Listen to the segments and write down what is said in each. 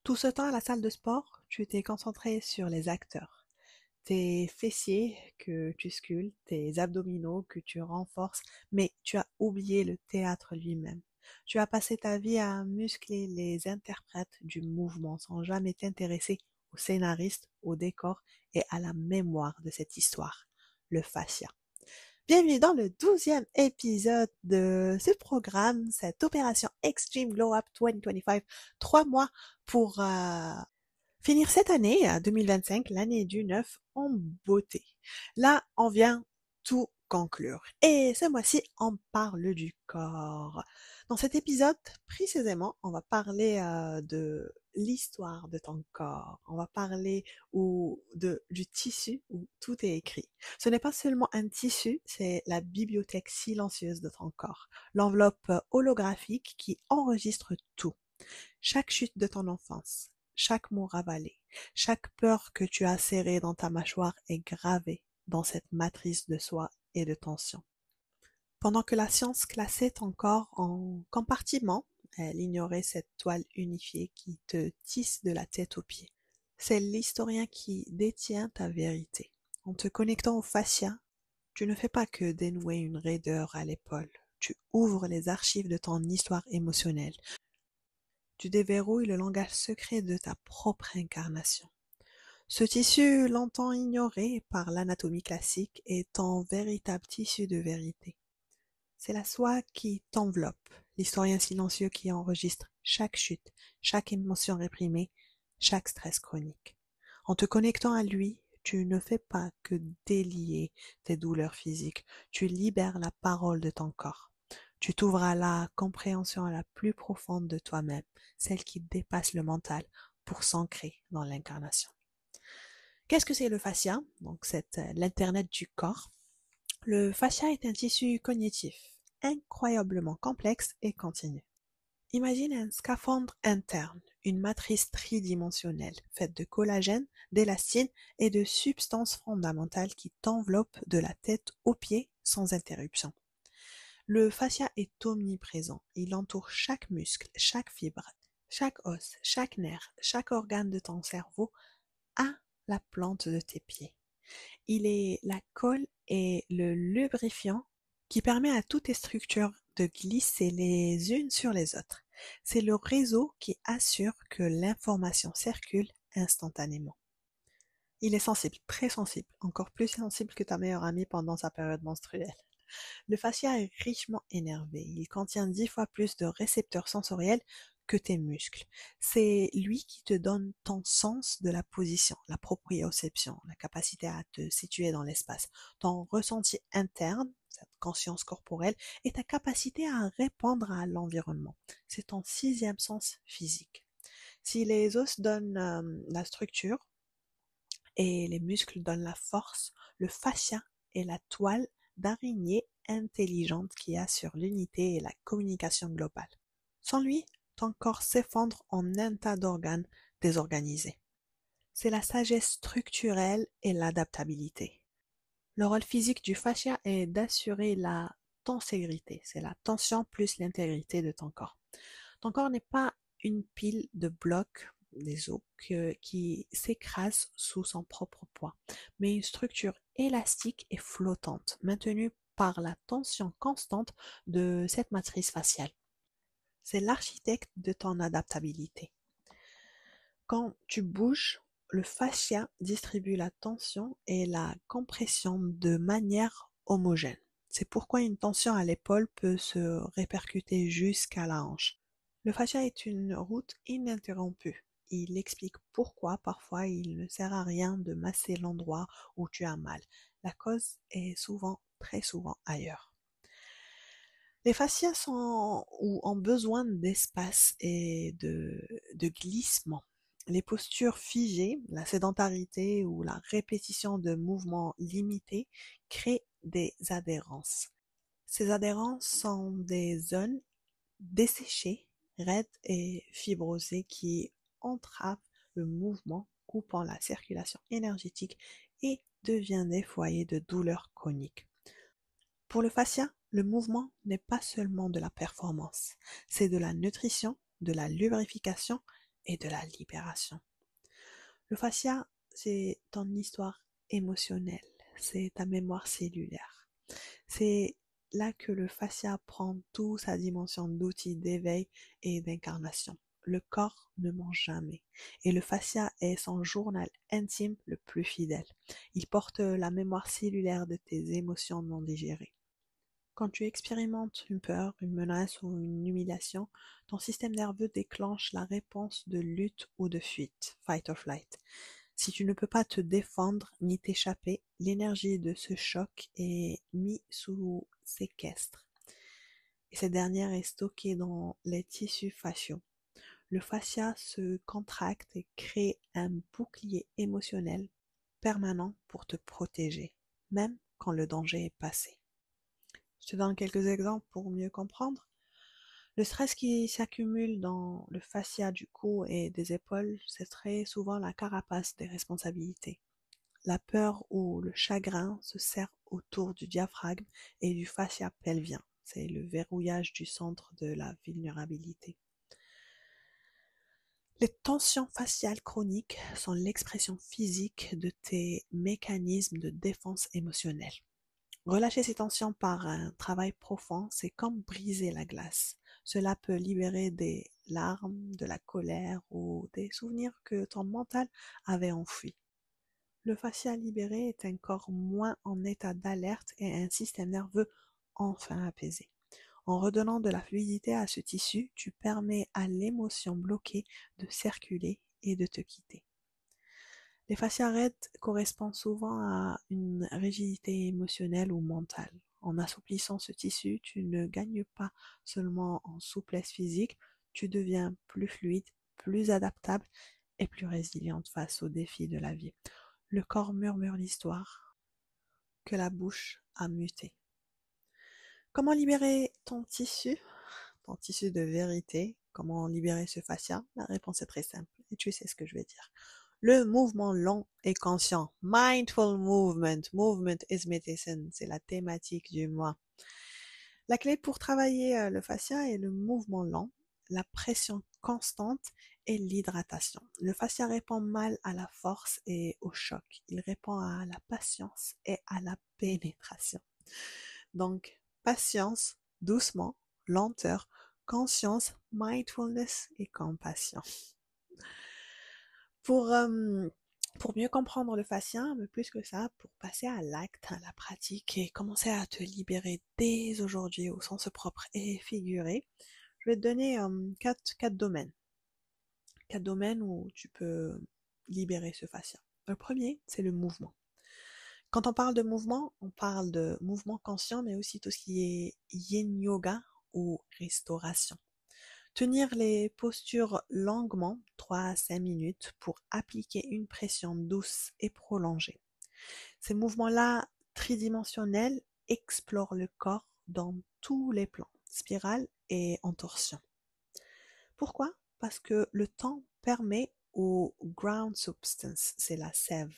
Tout ce temps à la salle de sport, tu t'es concentré sur les acteurs. Tes fessiers que tu sculptes, tes abdominaux que tu renforces, mais tu as oublié le théâtre lui-même. Tu as passé ta vie à muscler les interprètes du mouvement sans jamais t'intéresser au scénariste, au décor et à la mémoire de cette histoire, le fascia. Bienvenue dans le 12e épisode de ce programme, cette opération Extreme Glow Up 2025. 3 mois pour finir cette année, 2025, l'année du 9, en beauté. Là, on vient tout conclure. Et ce mois-ci, on parle du corps. Dans cet épisode, précisément, on va parler de l'histoire de ton corps. On va parler du tissu où tout est écrit. Ce n'est pas seulement un tissu, c'est la bibliothèque silencieuse de ton corps. L'enveloppe holographique qui enregistre tout. Chaque chute de ton enfance, chaque mot ravalé, chaque peur que tu as serrée dans ta mâchoire est gravée dans cette matrice de soi et de tension. Pendant que la science classait ton corps en compartiments, elle ignorait cette toile unifiée qui te tisse de la tête aux pieds. C'est l'historien qui détient ta vérité. En te connectant au fascia, tu ne fais pas que dénouer une raideur à l'épaule. Tu ouvres les archives de ton histoire émotionnelle. Tu déverrouilles le langage secret de ta propre incarnation. Ce tissu longtemps ignoré par l'anatomie classique est ton véritable tissu de vérité. C'est la soie qui t'enveloppe, l'historien silencieux qui enregistre chaque chute, chaque émotion réprimée, chaque stress chronique. En te connectant à lui, tu ne fais pas que délier tes douleurs physiques, tu libères la parole de ton corps. Tu t'ouvres à la compréhension la plus profonde de toi-même, celle qui dépasse le mental pour s'ancrer dans l'incarnation. Qu'est-ce que c'est le fascia? Donc c'est l'internet du corps. Le fascia est un tissu cognitif incroyablement complexe et continu. Imagine un scaphandre interne, une matrice tridimensionnelle faite de collagène, d'élastine et de substances fondamentales qui t'enveloppent de la tête aux pieds sans interruption. Le fascia est omniprésent. Il entoure chaque muscle, chaque fibre, chaque os, chaque nerf, chaque organe de ton cerveau à la plante de tes pieds. Il est la colle et le lubrifiant qui permet à toutes tes structures de glisser les unes sur les autres. C'est le réseau qui assure que l'information circule instantanément. Il est sensible, très sensible, encore plus sensible que ta meilleure amie pendant sa période menstruelle. Le fascia est richement énervé. Il contient 10 fois plus de récepteurs sensoriels que tes muscles. C'est lui qui te donne ton sens de la position, la proprioception, la capacité à te situer dans l'espace, ton ressenti interne, cette conscience corporelle, et ta capacité à répondre à l'environnement. C'est ton 6e sens physique. Si les os donnent la structure et les muscles donnent la force, le fascia est la toile d'araignée intelligente qui assure l'unité et la communication globale. Sans lui, ton corps s'effondre en un tas d'organes désorganisés. C'est la sagesse structurelle et l'adaptabilité. Le rôle physique du fascia est d'assurer la tenségrité, c'est la tension plus l'intégrité de ton corps. Ton corps n'est pas une pile de blocs des os qui s'écrasent sous son propre poids, mais une structure élastique et flottante, maintenue par la tension constante de cette matrice faciale. C'est l'architecte de ton adaptabilité. Quand tu bouges, le fascia distribue la tension et la compression de manière homogène. C'est pourquoi une tension à l'épaule peut se répercuter jusqu'à la hanche. Le fascia est une route ininterrompue. Il explique pourquoi parfois il ne sert à rien de masser l'endroit où tu as mal. La cause est souvent, très souvent ailleurs. Les fascias ont besoin d'espace et de glissement. Les postures figées, la sédentarité ou la répétition de mouvements limités créent des adhérences. Ces adhérences sont des zones desséchées, raides et fibrosées qui entravent le mouvement, coupant la circulation énergétique et deviennent des foyers de douleurs chroniques. Pour le fascia, le mouvement n'est pas seulement de la performance, c'est de la nutrition, de la lubrification et de la libération. Le fascia, c'est ton histoire émotionnelle, c'est ta mémoire cellulaire. C'est là que le fascia prend toute sa dimension d'outil d'éveil et d'incarnation. Le corps ne ment jamais et le fascia est son journal intime le plus fidèle. Il porte la mémoire cellulaire de tes émotions non digérées. Quand tu expérimentes une peur, une menace ou une humiliation, ton système nerveux déclenche la réponse de lutte ou de fuite, fight or flight. Si tu ne peux pas te défendre ni t'échapper, l'énergie de ce choc est mise sous séquestre. Et cette dernière est stockée dans les tissus fasciaux. Le fascia se contracte et crée un bouclier émotionnel permanent pour te protéger, même quand le danger est passé. Je te donne quelques exemples pour mieux comprendre. Le stress qui s'accumule dans le fascia du cou et des épaules, c'est très souvent la carapace des responsabilités. La peur ou le chagrin se serre autour du diaphragme et du fascia pelvien. C'est le verrouillage du centre de la vulnérabilité. Les tensions faciales chroniques sont l'expression physique de tes mécanismes de défense émotionnelle. Relâcher ces tensions par un travail profond, c'est comme briser la glace. Cela peut libérer des larmes, de la colère ou des souvenirs que ton mental avait enfouis. Le fascia libéré est un corps moins en état d'alerte et un système nerveux enfin apaisé. En redonnant de la fluidité à ce tissu, tu permets à l'émotion bloquée de circuler et de te quitter. Les fascias raides correspondent souvent à une rigidité émotionnelle ou mentale. En assouplissant ce tissu, tu ne gagnes pas seulement en souplesse physique, tu deviens plus fluide, plus adaptable et plus résiliente face aux défis de la vie. Le corps murmure l'histoire que la bouche a mutée. Comment libérer ton tissu de vérité? Comment libérer ce fascia? La réponse est très simple et tu sais ce que je vais dire. Le mouvement lent et conscient. Mindful movement. Movement is medicine. C'est la thématique du mois. La clé pour travailler le fascia est le mouvement lent, la pression constante et l'hydratation. Le fascia répond mal à la force et au choc. Il répond à la patience et à la pénétration. Donc, patience, doucement, lenteur, conscience, mindfulness et compassion. Pour, euh, pour mieux comprendre le fascia, mais plus que ça, pour passer à l'acte, à la pratique et commencer à te libérer dès aujourd'hui au sens propre et figuré, je vais te donner quatre domaines. 4 domaines où tu peux libérer ce fascia. Le premier, c'est le mouvement. Quand on parle de mouvement, on parle de mouvement conscient, mais aussi tout ce qui est yin yoga ou restauration. Tenir les postures longuement, 3 à 5 minutes, pour appliquer une pression douce et prolongée. Ces mouvements-là, tridimensionnels, explorent le corps dans tous les plans, spirale et en torsion. Pourquoi? Parce que le temps permet au ground substance, c'est la sève.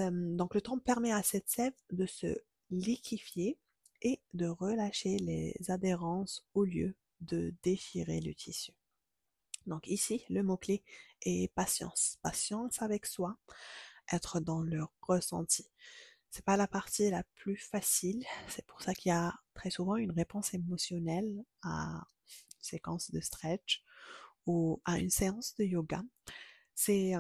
Donc le temps permet à cette sève de se liquéfier et de relâcher les adhérences au lieu de déchirer le tissu. Donc ici, le mot-clé est patience. Patience avec soi, être dans le ressenti. C'est pas la partie la plus facile. C'est pour ça qu'il y a très souvent une réponse émotionnelle à une séquence de stretch ou à une séance de yoga. C'est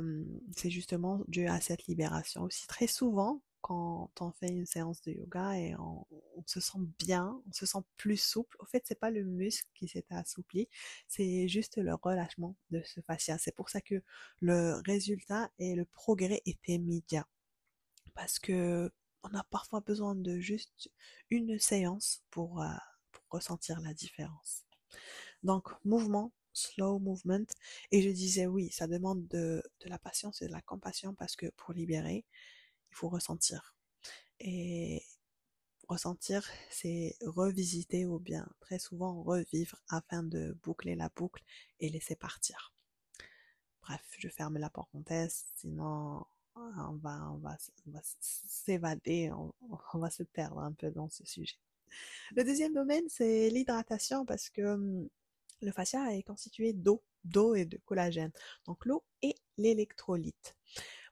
justement dû à cette libération aussi. Très souvent, quand on fait une séance de yoga et on se sent bien, on se sent plus souple. Au fait, c'est pas le muscle qui s'est assoupli, c'est juste le relâchement de ce fascia. C'est pour ça que le résultat et le progrès est immédiat. Parce que on a parfois besoin de juste une séance pour ressentir la différence. Donc, mouvement, slow movement. Et je disais oui, ça demande de la patience et de la compassion parce que pour libérer, il faut ressentir. Et ressentir, c'est revisiter ou bien très souvent revivre afin de boucler la boucle et laisser partir. Bref, je ferme la parenthèse, sinon on va s'évader, on va se perdre un peu dans ce sujet. Le deuxième domaine, c'est l'hydratation parce que Le fascia est constitué d'eau et de collagène. Donc l'eau et l'électrolyte.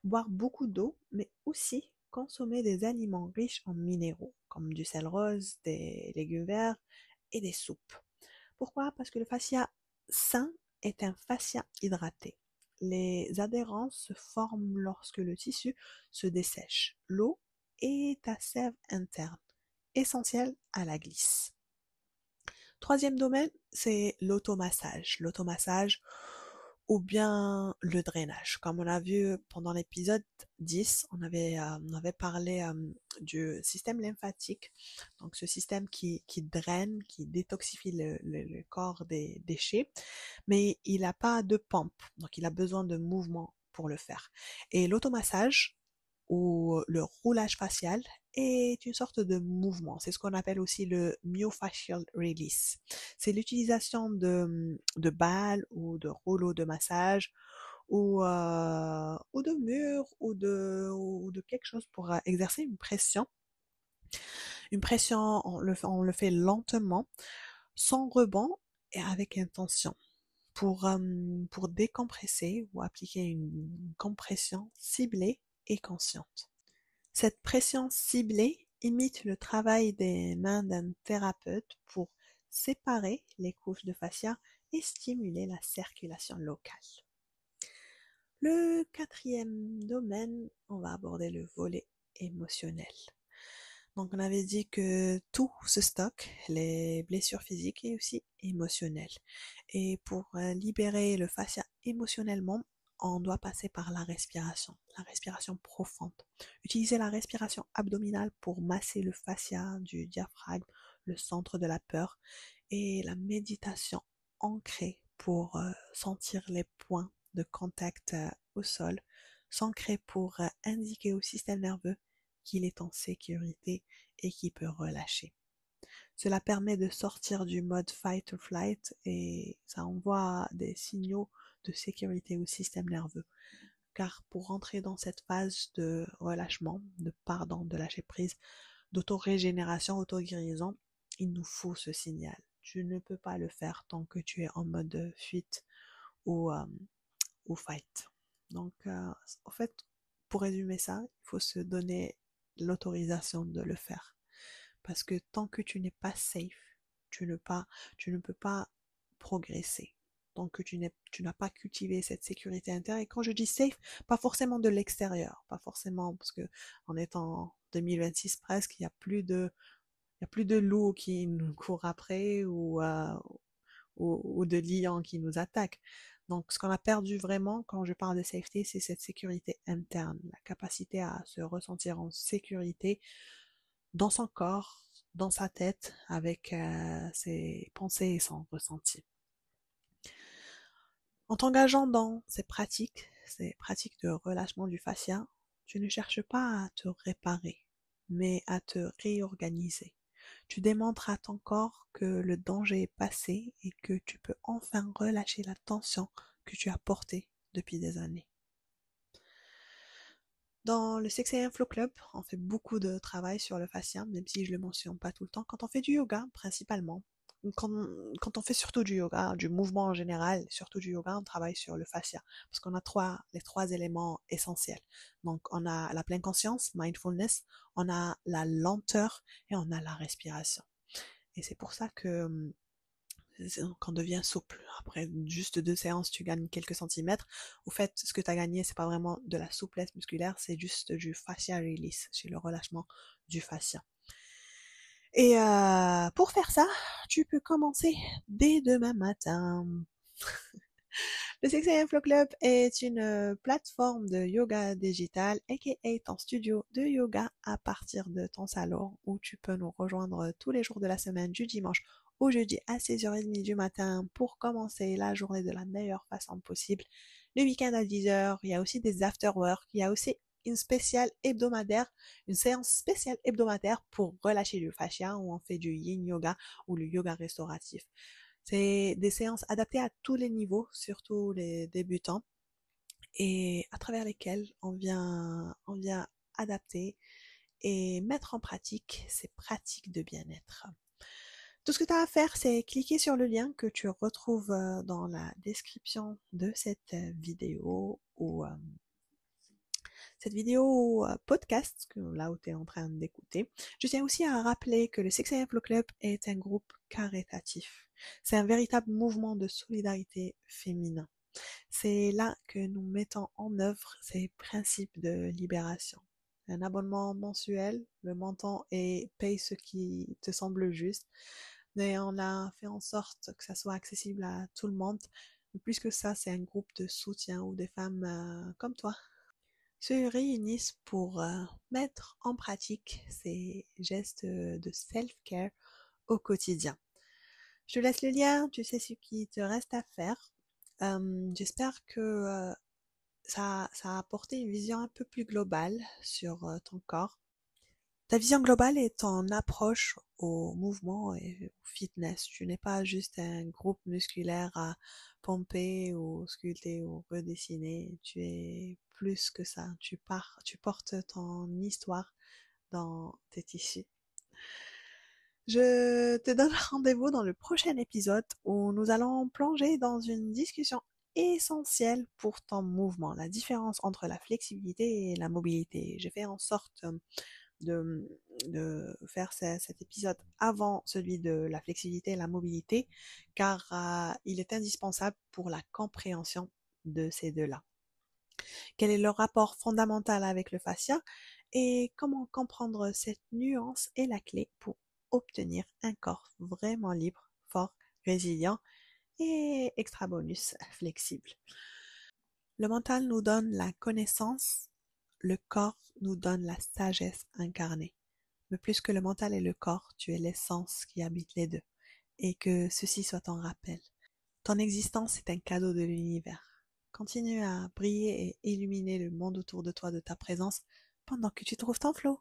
Boire beaucoup d'eau, mais aussi consommer des aliments riches en minéraux, comme du sel rose, des légumes verts et des soupes. Pourquoi? Parce que le fascia sain est un fascia hydraté. Les adhérences se forment lorsque le tissu se dessèche. L'eau est ta sève interne, essentielle à la glisse. Troisième domaine, c'est l'automassage. L'automassage ou bien le drainage. Comme on a vu pendant l'épisode 10, on avait parlé du système lymphatique, donc ce système qui draine, qui détoxifie le corps des déchets, mais il n'a pas de pompe, donc il a besoin de mouvement pour le faire. Et l'automassage ou le roulage facial est une sorte de mouvement. C'est ce qu'on appelle aussi le myofascial release. C'est l'utilisation de balles ou de rouleaux de massage ou de murs ou de quelque chose pour exercer une pression. Une pression, on le fait lentement, sans rebond et avec intention pour décompresser ou appliquer une compression ciblée et consciente. Cette pression ciblée imite le travail des mains d'un thérapeute pour séparer les couches de fascia et stimuler la circulation locale. Le quatrième domaine, on va aborder le volet émotionnel. Donc on avait dit que tout se stocke, les blessures physiques et aussi émotionnelles. Et pour libérer le fascia émotionnellement, on doit passer par la respiration profonde. Utiliser la respiration abdominale pour masser le fascia du diaphragme, le centre de la peur, et la méditation ancrée pour sentir les points de contact au sol, s'ancrer pour indiquer au système nerveux qu'il est en sécurité et qu'il peut relâcher. Cela permet de sortir du mode fight or flight et ça envoie des signaux de sécurité au système nerveux. Car pour rentrer dans cette phase de relâchement, de pardon, de lâcher prise, d'autorégénération, auto-guérison, il nous faut ce signal. Tu ne peux pas le faire tant que tu es en mode fuite ou, euh, ou fight. Donc, en fait, pour résumer ça, il faut se donner l'autorisation de le faire. Parce que tant que tu n'es pas safe, tu ne peux pas progresser. Tant que tu n'as pas cultivé cette sécurité intérieure. Et quand je dis safe, pas forcément de l'extérieur, pas forcément, parce que en étant 2026 presque, il y a plus de loups qui nous courent après ou de lions qui nous attaquent. Donc, ce qu'on a perdu vraiment quand je parle de safety, c'est cette sécurité interne, la capacité à se ressentir en sécurité dans son corps, dans sa tête, avec ses pensées et son ressenti. En t'engageant dans ces pratiques de relâchement du fascia, tu ne cherches pas à te réparer, mais à te réorganiser. Tu démontres à ton corps que le danger est passé et que tu peux enfin relâcher la tension que tu as portée depuis des années. Dans le 6am Flow Club, on fait beaucoup de travail sur le fascia, même si je le mentionne pas tout le temps. Quand on fait du yoga, principalement, quand, quand on fait surtout du yoga, du mouvement en général, surtout du yoga, on travaille sur le fascia, parce qu'on a les trois éléments essentiels. Donc, on a la pleine conscience, mindfulness, on a la lenteur et on a la respiration. Et c'est pour ça que qu'on devient souple. Après juste 2 séances, tu gagnes quelques centimètres. Au fait, ce que tu as gagné, c'est pas vraiment de la souplesse musculaire, c'est juste du fascia release, c'est le relâchement du fascia. Et pour faire ça, tu peux commencer dès demain matin. Le 6am Flow Club est une plateforme de yoga digital, aka ton studio de yoga à partir de ton salon, où tu peux nous rejoindre tous les jours de la semaine, du dimanche au jeudi à 6h30 du matin pour commencer la journée de la meilleure façon possible. Le week-end à 10h, il y a aussi des after-work, il y a aussi une séance spéciale hebdomadaire pour relâcher du fascia où on fait du yin yoga ou le yoga restauratif. C'est des séances adaptées à tous les niveaux, surtout les débutants, et à travers lesquelles on vient adapter et mettre en pratique ces pratiques de bien-être. Tout ce que tu as à faire, c'est cliquer sur le lien que tu retrouves dans la description de cette vidéo ou cette vidéo podcast, là où tu es en train d'écouter. Je tiens aussi à rappeler que le 6am Flow Club est un groupe caritatif. C'est un véritable mouvement de solidarité féminin. C'est là que nous mettons en œuvre ces principes de libération. Un abonnement mensuel, le montant et paye ce qui te semble juste. Mais on a fait en sorte que ça soit accessible à tout le monde. Plus que ça, c'est un groupe de soutien où des femmes comme toi se réunissent pour mettre en pratique ces gestes de self-care au quotidien. Je te laisse le lien, tu sais ce qui te reste à faire. J'espère que ça a apporté une vision un peu plus globale sur ton corps. Ta vision globale est ton approche au mouvement et au fitness. Tu n'es pas juste un groupe musculaire à pomper ou sculpter ou redessiner. Tu es plus que ça. Tu portes ton histoire dans tes tissus. Je te donne rendez-vous dans le prochain épisode où nous allons plonger dans une discussion essentielle pour ton mouvement, la différence entre la flexibilité et la mobilité. J'ai fait en sorte de, de faire cet épisode avant celui de la flexibilité et la mobilité, car il est indispensable pour la compréhension de ces deux-là. Quel est leur rapport fondamental avec le fascia et comment comprendre cette nuance est la clé pour obtenir un corps vraiment libre, fort, résilient et extra bonus flexible. Le mental nous donne la connaissance, le corps nous donne la sagesse incarnée. Mais plus que le mental et le corps, tu es l'essence qui habite les deux. Et que ceci soit ton rappel. Ton existence est un cadeau de l'univers. Continue à briller et illuminer le monde autour de toi de ta présence pendant que tu trouves ton flow.